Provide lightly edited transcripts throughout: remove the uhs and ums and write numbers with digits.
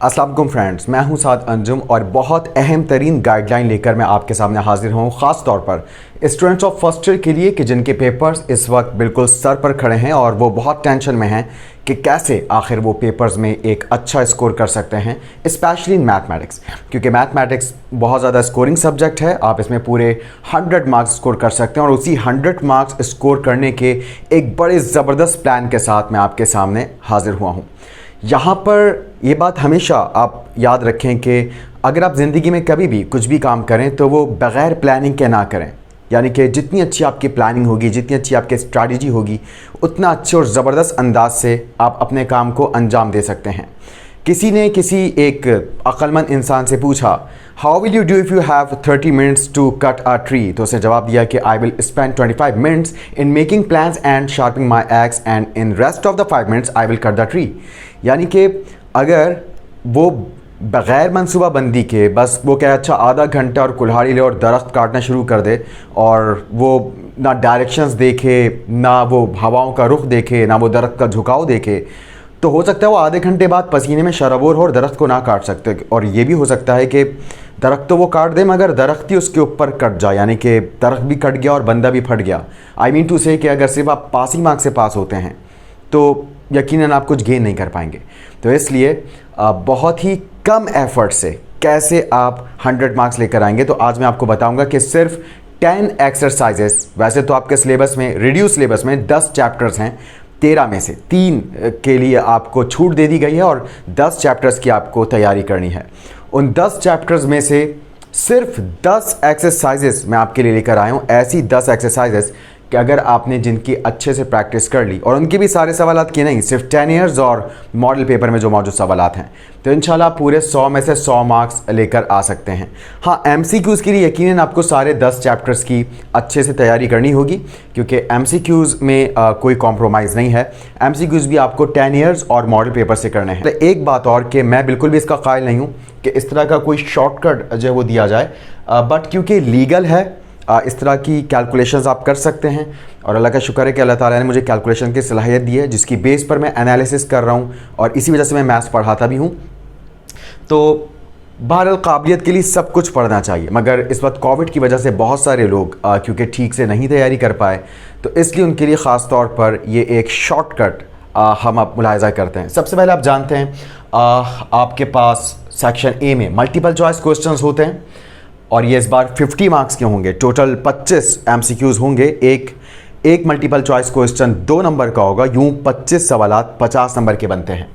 अस्सलाम वालेकुम फ्रेंड्स, मैं हूं साद अंजुम और बहुत अहम तरीन गाइडलाइन लेकर मैं आपके सामने हाजिर हूं, ख़ास तौर पर स्टूडेंट्स ऑफ फर्स्ट ईयर के लिए कि जिनके पेपर्स इस वक्त बिल्कुल सर पर खड़े हैं और वो बहुत टेंशन में हैं कि कैसे आखिर वो पेपर्स में एक अच्छा स्कोर कर सकते हैं, स्पेशली इन मैथमेटिक्स, क्योंकि मैथमेटिक्स बहुत ज़्यादा स्कोरिंग सब्जेक्ट है। आप इसमें पूरे 100 मार्क्स स्कोर कर सकते हैं और उसी 100 मार्क्स स्कोर करने के एक बड़े ज़बरदस्त प्लान के साथ मैं आपके सामने हाजिर हुआ हूँ। यहाँ पर ये बात हमेशा आप याद रखें कि अगर आप ज़िंदगी में कभी भी कुछ भी काम करें तो वो बग़ैर प्लानिंग के ना करें। यानी कि जितनी अच्छी आपकी प्लानिंग होगी, जितनी अच्छी आपकी स्ट्रैटेजी होगी, उतना अच्छे और ज़बरदस्त अंदाज से आप अपने काम को अंजाम दे सकते हैं। किसी ने किसी एक अक्लमंद इंसान से पूछा, how will you do if you have 30 minutes to cut a tree? तो उसने जवाब दिया कि I will spend 25 minutes in making plans and sharpening my axe and in rest of the 5 minutes I will cut the tree. यानी कि अगर वो बग़ैर मनसूबाबंदी के बस वो क्या अच्छा आधा घंटा और कुल्हाड़ी ले और दरख्त काटना शुरू कर दे और वो ना डायरेक्शंस देखे, ना वो हवाओं का रुख देखे, ना वो दरख्त का झुकाव देखे, तो हो सकता है वो आधे घंटे बाद पसीने में शराबोर हो और दरख्त को ना काट सकते। और ये भी हो सकता है कि दरख्त तो वो काट दे मगर दरख्त ही उसके ऊपर कट जाए, यानी कि दरख्त भी कट गया और बंदा भी फट गया। आई मीन टू से कि अगर सिर्फ आप पासिंग मार्क्स से पास होते हैं तो यकीनन आप कुछ गेन नहीं कर पाएंगे। तो इसलिए बहुत ही कम एफर्ट से कैसे आप 100 मार्क्स लेकर आएंगे, तो आज मैं आपको बताऊंगा कि सिर्फ 10 एक्सरसाइजेस, वैसे तो आपके सिलेबस में रिड्यूस सिलेबस में 10 चैप्टर्स हैं, 13 में से 3 के लिए आपको छूट दे दी गई है और 10 चैप्टर्स की आपको तैयारी करनी है। उन 10 चैप्टर्स में से सिर्फ 10 एक्सरसाइजेस मैं आपके लिए लेकर आया हूँ, ऐसी 10 एक्सरसाइजेस कि अगर आपने जिनकी अच्छे से प्रैक्टिस कर ली, और उनके भी सारे सवालात की नहीं, सिर्फ 10 ईयर्स और मॉडल पेपर में जो मौजूद सवालात हैं, तो इंशाल्लाह पूरे 100 में से 100 मार्क्स लेकर आ सकते हैं। हाँ, एमसीक्यूज़ के लिए यकीनन आपको सारे 10 चैप्टर्स की अच्छे से तैयारी करनी होगी, क्योंकि एमसीक्यूज़ में कोई कॉम्प्रोमाइज़ नहीं है। एमसीक्यूज़ भी आपको 10 ईयर्स और मॉडल पेपर से करने हैं। तो एक बात और कि मैं बिल्कुल भी इसका कायल नहीं हूँ कि इस तरह का कोई शॉर्टकट जो है वो दिया जाए, बट क्योंकि लीगल है, इस तरह की कैलकुलेशंस आप कर सकते हैं और अल्लाह का शुक्र है कि अल्लाह ताला ने मुझे कैलकुलेशन की सलाहियत दी है, जिसकी बेस पर मैं एनालिसिस कर रहा हूँ और इसी वजह से मैं मैथ्स पढ़ाता भी हूँ। तो बहरहाल काबिलियत के लिए सब कुछ पढ़ना चाहिए, मगर इस वक्त कोविड की वजह से बहुत सारे लोग क्योंकि ठीक से नहीं तैयारी कर पाए, तो इसलिए उनके लिए ख़ास तौर पर ये एक शॉर्टकट हम आप मुलाहिज़ा करते हैं। सबसे पहले आप जानते हैं आपके पास सेक्शन ए में मल्टीपल चॉइस क्वेश्चन होते हैं और ये इस बार 50 मार्क्स के होंगे। टोटल 25 एमसीक्यूज़ होंगे। एक मल्टीपल चॉइस क्वेश्चन 2 नंबर का होगा। यूं 25 सवालात 50 नंबर के बनते हैं।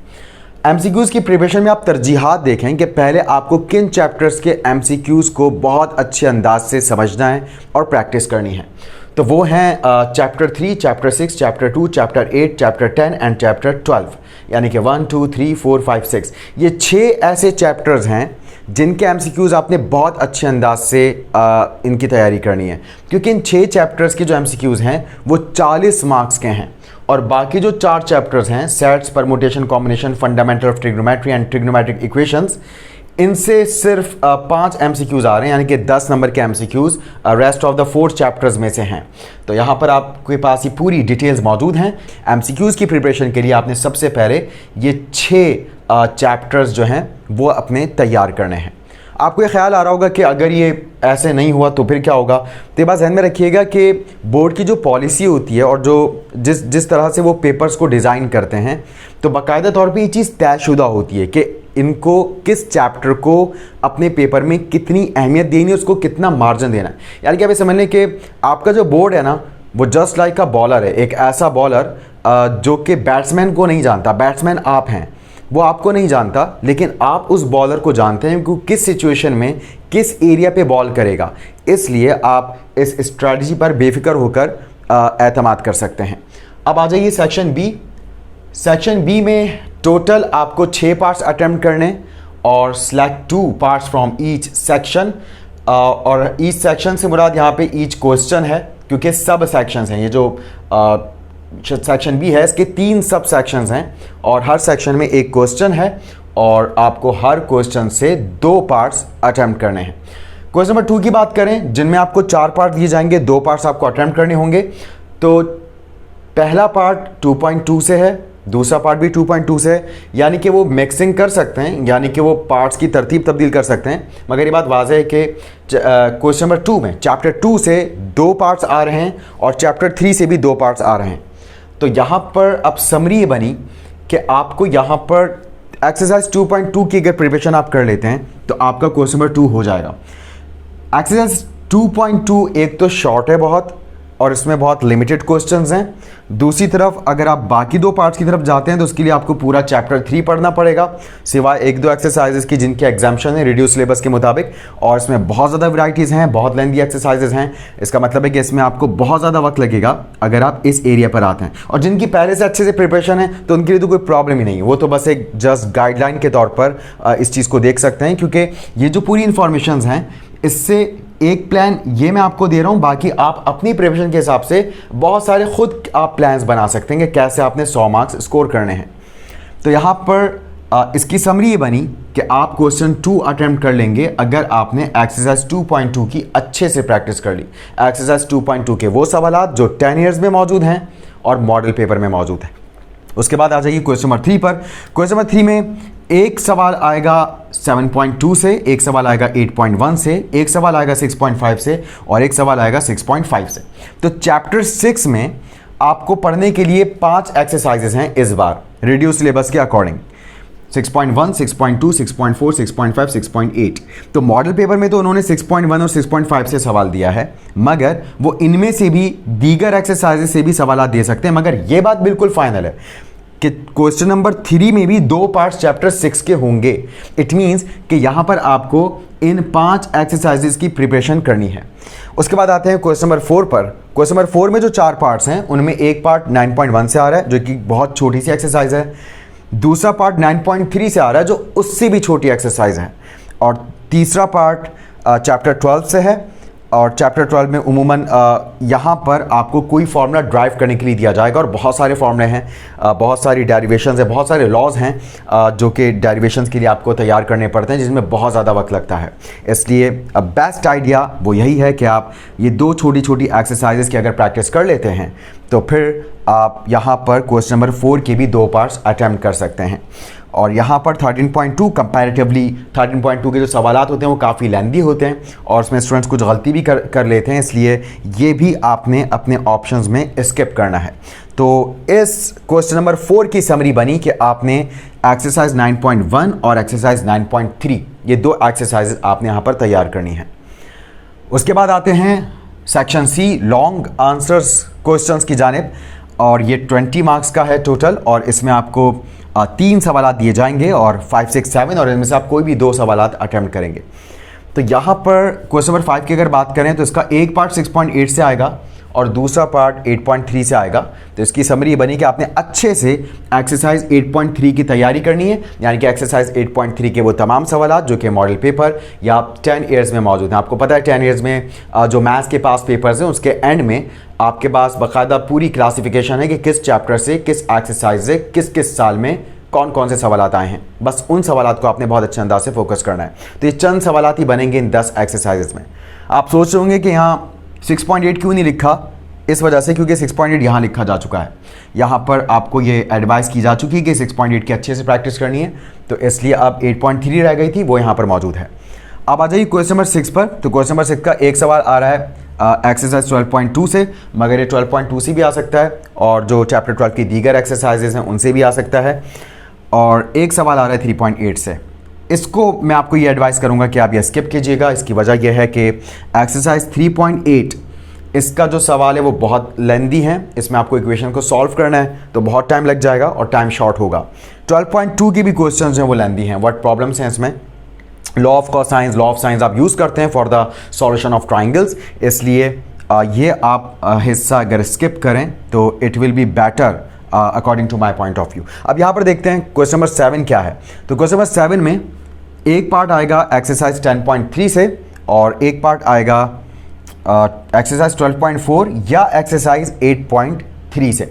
एमसीक्यूज़ की प्रिपरेशन में आप तरजीहात देखें कि पहले आपको किन चैप्टर्स के एमसीक्यूज़ को बहुत अच्छे अंदाज से समझना है और प्रैक्टिस करनी है। तो वो हैं chapter 3, chapter 6, chapter 2, chapter 8, chapter 10 and chapter 12, यानी कि 1, 2, 3, 4, 5, 6। ये 6 ऐसे चैप्टर्स हैं जिनके एमसीक्यूज़ आपने बहुत अच्छे अंदाज से इनकी तैयारी करनी है, क्योंकि इन 6 चैप्टर्स के जो एमसीक्यूज़ हैं वो 40 मार्क्स के हैं और बाकी जो 4 चैप्टर्स हैं, sets, permutation, combination, fundamental of trigonometry and trigonometric equations, इनसे सिर्फ 5 एमसीक्यूज़ आ रहे हैं, यानी कि 10 नंबर के MCQs rest of the 4 chapters में से हैं। तो यहाँ पर आपके पास ये पूरी डिटेल्स मौजूद हैं। एमसीक्यूज़ की प्रिपरेशन के लिए आपने सबसे पहले ये 6 चैप्टर्स जो हैं वो अपने तैयार करने हैं। आपको ये ख्याल आ रहा होगा कि अगर ये ऐसे नहीं हुआ तो फिर क्या होगा, तो ये बात ध्यान में रखिएगा कि बोर्ड की जो पॉलिसी होती है और जो जिस तरह से वो पेपर्स को डिज़ाइन करते हैं, तो बाकायदा तौर पे ये चीज़ तयशुदा होती है कि इनको किस चैप्टर को अपने पेपर में कितनी अहमियत देनी है, उसको कितना मार्जिन देना है। यानी कि आप ये समझ लें कि आपका जो बोर्ड है ना, वो जस्ट लाइक अ बॉलर है, एक ऐसा बॉलर जो कि बैट्समैन को नहीं जानता। बैट्समैन आप हैं, वो आपको नहीं जानता, लेकिन आप उस बॉलर को जानते हैं कि किस सिचुएशन में किस एरिया पे बॉल करेगा। इसलिए आप इस स्ट्रैटेजी पर बेफिक्र होकर एतमाद कर सकते हैं। अब आ जाइए सेक्शन बी। सेक्शन बी में टोटल आपको 6 पार्ट्स अटेम्प्ट करने और select 2 parts from each section, और ईच सेक्शन से मुराद यहाँ पे ईच क्वेश्चन है, क्योंकि सब सेक्शंस हैं। ये जो सेक्शन बी है, इसके 3 सब सेक्शंस हैं और हर सेक्शन में एक क्वेश्चन है और आपको हर क्वेश्चन से 2 पार्ट्स अटेम्प्ट करने हैं। क्वेश्चन नंबर 2 की बात करें, जिनमें आपको 4 पार्ट दिए जाएंगे, 2 पार्ट्स आपको अटेम्प्ट करने होंगे। तो पहला पार्ट 2.2 से है, दूसरा पार्ट भी 2.2 से, यानी कि वो मिक्सिंग कर सकते हैं, यानी कि वो पार्ट्स की तरतीब तब्दील कर सकते हैं। मगर ये बात वाज़ेह है कि क्वेश्चन नंबर 2 में चैप्टर 2 से 2 पार्ट्स आ रहे हैं और चैप्टर 3 से भी 2 पार्ट्स आ रहे हैं। तो यहाँ पर अब समरी ये बनी कि आपको यहाँ पर एक्सरसाइज 2.2 की अगर प्रिपरेशन आप कर लेते हैं तो आपका क्वेश्चन नंबर 2 हो जाएगा। एक्सरसाइज 2.2 एक तो शॉर्ट है बहुत और इसमें बहुत लिमिटेड क्वेश्चंस हैं। दूसरी तरफ अगर आप बाकी 2 पार्ट्स की तरफ जाते हैं तो उसके लिए आपको पूरा चैप्टर 3 पढ़ना पड़ेगा, सिवाय 1-2 एक्सरसाइजेस की जिनके एग्जाम्पशन है रिड्यूस सिलेबस के मुताबिक, और इसमें बहुत ज़्यादा वैरायटीज़ हैं, बहुत लेंथी एक्सरसाइजेस हैं। इसका मतलब है कि इसमें आपको बहुत ज़्यादा वक्त लगेगा अगर आप इस एरिया पर आते हैं। और जिनकी पहले से अच्छे से प्रिपरेशन है तो उनके लिए तो कोई प्रॉब्लम ही नहीं है, वो तो बस एक जस्ट गाइडलाइन के तौर पर इस चीज़ को देख सकते हैं, क्योंकि ये जो पूरी इंफॉर्मेशन हैं इससे एक प्लान ये मैं आपको दे रहा हूं, बाकी आप अपनी प्रिपरेशन के हिसाब से बहुत सारे खुद आप प्लान्स बना सकते हैं कि कैसे आपने 100 मार्क्स स्कोर करने हैं। तो यहाँ पर इसकी समरी ये बनी कि आप क्वेश्चन 2 अटेम्प्ट कर लेंगे अगर आपने एक्सरसाइज 2.2 की अच्छे से प्रैक्टिस कर ली। एक्सरसाइज 2.2 के वो सवालात जो 10 ईयर्स में मौजूद हैं और मॉडल पेपर में मौजूद है। उसके बाद आ जाइए क्वेश्चन नंबर 3 पर। क्वेश्चन नंबर 3 में एक सवाल आएगा 7.2 से, एक सवाल आएगा 8.1 से, एक सवाल आएगा 6.5 से और एक सवाल आएगा 6.5 से। तो चैप्टर 6 में आपको पढ़ने के लिए 5 एक्सरसाइजेस हैं इस बार रिड्यूस सिलेबस के अकॉर्डिंग। 6.1, 6.2, 6.4, 6.5, 6.8। तो मॉडल पेपर में तो उन्होंने 6.1 और 6.5 से सवाल दिया है, मगर वो इनमें से भी दीगर एक्सरसाइजेस से भी सवाल दे सकते हैं। मगर ये बात बिल्कुल फाइनल है कि क्वेश्चन नंबर 3 में भी 2 पार्ट्स चैप्टर 6 के होंगे। इट मीन्स कि यहाँ पर आपको इन 5 एक्सरसाइजेस की प्रिपरेशन करनी है। उसके बाद आते हैं क्वेश्चन नंबर 4 पर। क्वेश्चन नंबर 4 में जो 4 पार्ट्स हैं उनमें एक पार्ट 9.1 से आ रहा है जो कि बहुत छोटी सी एक्सरसाइज है, दूसरा पार्ट 9.3 से आ रहा है जो उससे भी छोटी एक्सरसाइज है, और तीसरा पार्ट चैप्टर 12 से है। और चैप्टर 12 में उमूमन यहाँ पर आपको कोई फार्मूला ड्राइव करने के लिए दिया जाएगा और बहुत सारे फार्मूले हैं, बहुत सारी डेरिवेशंस हैं, बहुत सारे लॉज हैं जो कि डेरिवेशंस के लिए आपको तैयार करने पड़ते हैं, जिसमें बहुत ज़्यादा वक्त लगता है। इसलिए बेस्ट आइडिया वो यही है कि आप ये 2 छोटी छोटी एक्सरसाइजेस की अगर प्रैक्टिस कर लेते हैं तो फिर आप यहाँ पर क्वेश्चन नंबर 4 के भी 2 पार्ट्स अटैम्प्ट कर सकते हैं। और यहाँ पर 13.2 कंपैरेटिवली 13.2 के जो सवालात होते हैं वो काफ़ी लेंथी होते हैं और उसमें स्टूडेंट्स कुछ गलती भी कर लेते हैं, इसलिए ये भी आपने अपने ऑप्शंस में स्किप करना है। तो इस क्वेश्चन नंबर 4 की समरी बनी कि आपने एक्सरसाइज 9.1 और एक्सरसाइज 9.3 ये 2 एक्सरसाइज आपने यहाँ पर तैयार करनी है। उसके बाद आते हैं section C long answers questions की जानिब, और ये 20 मार्क्स का है टोटल, और इसमें आपको 3 सवालात दिए जाएंगे और 5, 6, 7, और इनमें से आप कोई भी 2 सवालात अटेम्प्ट करेंगे। तो यहाँ पर क्वेश्चन नंबर 5 की अगर बात करें तो इसका एक पार्ट 6.8 से आएगा और दूसरा पार्ट 8.3 से आएगा। तो इसकी समरी बनी कि आपने अच्छे से एक्सरसाइज 8.3 की तैयारी करनी है, यानी कि एक्सरसाइज 8.3 के वो तमाम सवालात जो कि मॉडल पेपर या 10 ईयर्स में मौजूद हैं। आपको पता है 10 ईयर्स में जो मैथ्स के पास पेपर्स हैं उसके एंड में आपके पास बाकायदा पूरी क्लासिफिकेशन है कि किस चैप्टर से, किस एक्सरसाइज से, किस किस साल में कौन कौन से सवालात आए हैं। बस उन सवालात को आपने बहुत अच्छे अंदाज से फोकस करना है। तो ये चंद सवालात ही बनेंगे इन 10 एक्सरसाइजेस में। आप सोच रहे होंगे कि यहाँ 6.8 क्यों नहीं लिखा, इस वजह से क्योंकि 6.8 यहाँ लिखा जा चुका है। यहाँ पर आपको ये एडवाइस की जा चुकी है कि 6.8 की अच्छे से प्रैक्टिस करनी है, तो इसलिए अब 8.3 रह गई थी, वो यहाँ पर मौजूद है। अब आ जाइए क्वेश्चन नंबर 6 पर। तो क्वेश्चन नंबर 6 का एक सवाल आ रहा है एक्सरसाइज 12.2 से, मगर ये 12.2 से भी आ सकता है और जो चैप्टर 12 की दीगर एक्सरसाइजेज हैं उनसे भी आ सकता है, और एक सवाल आ रहा है 3.8 से। इसको मैं आपको ये एडवाइस करूंगा कि आप ये स्किप कीजिएगा। इसकी वजह यह है कि एक्सरसाइज 3.8 इसका जो सवाल है वो बहुत लेंदी है, इसमें आपको इक्वेशन को सॉल्व करना है तो बहुत टाइम लग जाएगा और टाइम शॉर्ट होगा। 12.2 की भी क्वेश्चंस हैं वो लेंदी हैं। व्हाट प्रॉब्लम्स हैं इसमें? Law of cosines, law of sines आप यूज़ करते हैं for the solution of triangles, इसलिए ये आप हिस्सा अगर स्किप करें तो it will be better according to my point of view. अब यहाँ पर देखते हैं क्वेश्चन नंबर 7 क्या है। तो क्वेश्चन नंबर 7 में एक पार्ट आएगा एक्सरसाइज 10.3 से और एक पार्ट आएगा एक्सरसाइज 12.4 या एक्सरसाइज 8.3 से।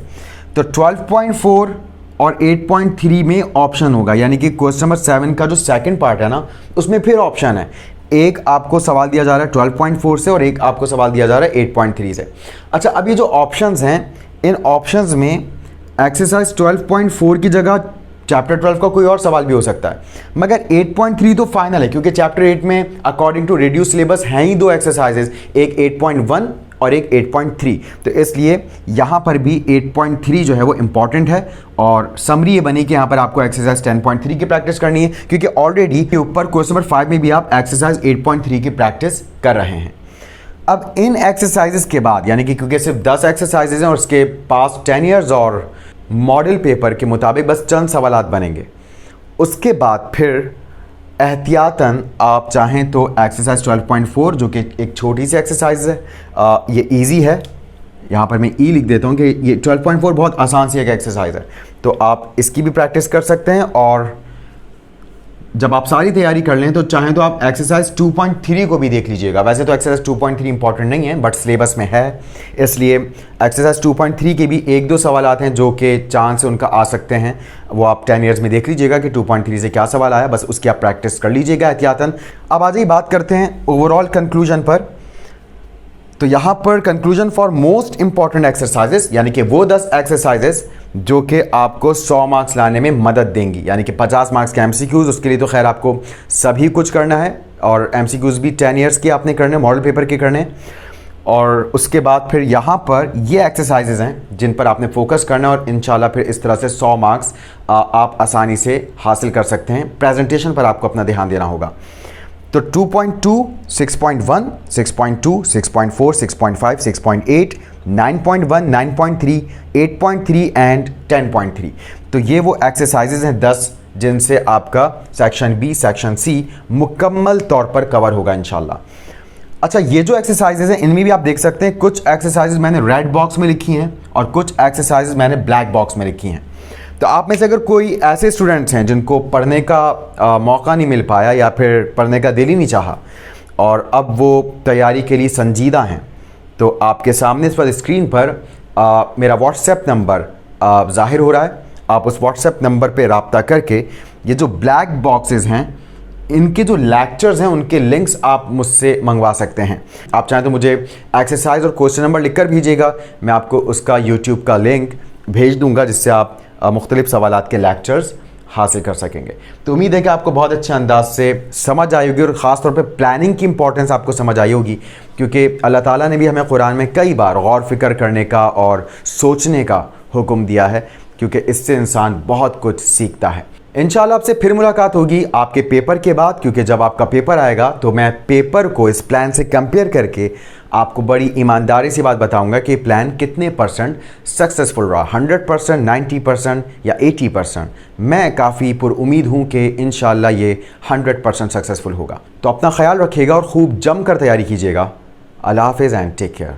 तो 12.4 और 8.3 में ऑप्शन होगा, यानी कि क्वेश्चन नंबर 7 का जो सेकंड पार्ट है ना उसमें फिर ऑप्शन है। एक आपको सवाल दिया जा रहा है 12.4 से और एक आपको सवाल दिया जा रहा है 8.3 से। अच्छा, अब ये जो ऑप्शंस हैं इन ऑप्शंस में एक्सरसाइज 12.4 की जगह चैप्टर 12 का कोई और सवाल भी हो सकता है, मगर 8.3 तो फाइनल है क्योंकि चैप्टर 8 में अकॉर्डिंग टू रिड्यूस सिलेबस हैं ही दो एक्सरसाइजेज, एक 8.1 और एक 8.3। तो इसलिए यहाँ पर भी 8.3 जो है वो इम्पॉर्टेंट है और समरी ये बनी कि यहाँ पर आपको एक्सरसाइज 10.3 की प्रैक्टिस करनी है क्योंकि ऑलरेडी के ऊपर क्वेश्चन नंबर 5 में भी आप एक्सरसाइज 8.3 की प्रैक्टिस कर रहे हैं। अब इन एक्सरसाइजेस के बाद, यानी कि क्योंकि सिर्फ 10 एक्सरसाइजेज हैं और उसके पास 10 ईयर्स और मॉडल पेपर के मुताबिक बस चंद सवालात बनेंगे, उसके बाद फिर एहतियातन आप चाहें तो एक्सरसाइज 12.4 जो कि एक छोटी सी एक्सरसाइज है, ये इजी है, यहाँ पर मैं ई लिख देता हूँ कि ये 12.4 बहुत आसान सी एक एक्सरसाइज है, तो आप इसकी भी प्रैक्टिस कर सकते हैं। और जब आप सारी तैयारी कर लें तो चाहें तो आप एक्सरसाइज 2.3 को भी देख लीजिएगा। वैसे तो एक्सरसाइज 2.3 इंपॉर्टेंट नहीं है बट सिलेबस में है, इसलिए एक्सरसाइज 2.3 के भी एक दो सवाल आते हैं जो कि चांस से उनका आ सकते हैं, वो आप 10 ईयर्स में देख लीजिएगा कि 2.3 से क्या सवाल आया, बस उसकी आप प्रैक्टिस कर लीजिएगा एहतियातन। अब आ जाइए बात करते हैं ओवरऑल कंक्लूजन पर। तो यहाँ पर conclusion for most important exercises, यानी कि वो 10 एक्सरसाइजेस जो कि आपको 100 मार्क्स लाने में मदद देंगी, यानी कि 50 मार्क्स के एमसीक्यूज़, उसके लिए तो खैर आपको सभी कुछ करना है और एमसीक्यूज़ भी 10 ईयर्स के आपने करने, मॉडल पेपर के करने। और उसके बाद फिर यहाँ पर ये एक्सरसाइजेज हैं जिन पर आपने फोकस करना है और इंशाल्लाह फिर इस तरह से 100 मार्क्स आप आसानी से हासिल कर सकते हैं। प्रेजेंटेशन पर आपको अपना ध्यान देना होगा। तो 2.2, 6.1, 6.2, 6.4, 6.5, 6.8, 9.1, 9.3, 8.3 एंड 10.3, तो ये वो एक्सरसाइजेज हैं 10 जिनसे आपका सेक्शन बी, सेक्शन सी मुकम्मल तौर पर कवर होगा इंशाल्लाह। अच्छा, ये जो एक्सरसाइजेज हैं इनमें भी आप देख सकते हैं कुछ एक्सरसाइजेज मैंने रेड बॉक्स में लिखी हैं और कुछ एक्सरसाइजेज मैंने ब्लैक बॉक्स में लिखी हैं। तो आप में से अगर कोई ऐसे स्टूडेंट्स हैं जिनको पढ़ने का मौका नहीं मिल पाया या फिर पढ़ने का दिल ही नहीं चाहा और अब वो तैयारी के लिए संजीदा हैं, तो आपके सामने इस पर स्क्रीन पर मेरा व्हाट्सएप नंबर ज़ाहिर हो रहा है। आप उस व्हाट्सएप नंबर पे रब्ता करके ये जो ब्लैक बॉक्सेस हैं इनके जो लेक्चर्स हैं उनके लिंक्स आप मुझसे मंगवा सकते हैं। आप चाहें तो मुझे एक्सरसाइज और क्वेश्चन नंबर लिखकर भेजिएगा, मैं आपको उसका यूट्यूब का लिंक भेज दूंगा जिससे आप मुख्तलिफ सवालात के लेक्चर्स हासिल कर सकेंगे। तो उम्मीद है कि आपको बहुत अच्छे अंदाज से समझ आई होगी और ख़ास तौर पे प्लानिंग की इंपॉर्टेंस आपको समझ आई होगी क्योंकि अल्लाह ताला ने भी हमें कुरान में कई बार गौर फिक्र करने का और सोचने का हुक्म दिया है क्योंकि इससे इंसान बहुत कुछ सीखता है। इंशाल्लाह आपसे फिर मुलाकात होगी आपके पेपर के बाद, क्योंकि जब आपका पेपर आएगा तो मैं पेपर को इस प्लान से कंपेयर करके आपको बड़ी ईमानदारी से बात बताऊंगा कि प्लान कितने परसेंट सक्सेसफुल रहा, 100%, 90% या 80%। मैं काफ़ी पुरउम्मीद हूँ कि इंशाल्लाह ये 100% सक्सेसफुल होगा। तो अपना ख्याल रखिएगा और खूब जम कर तैयारी कीजिएगा। अल्लाह हाफ़िज़ एंड टेक केयर।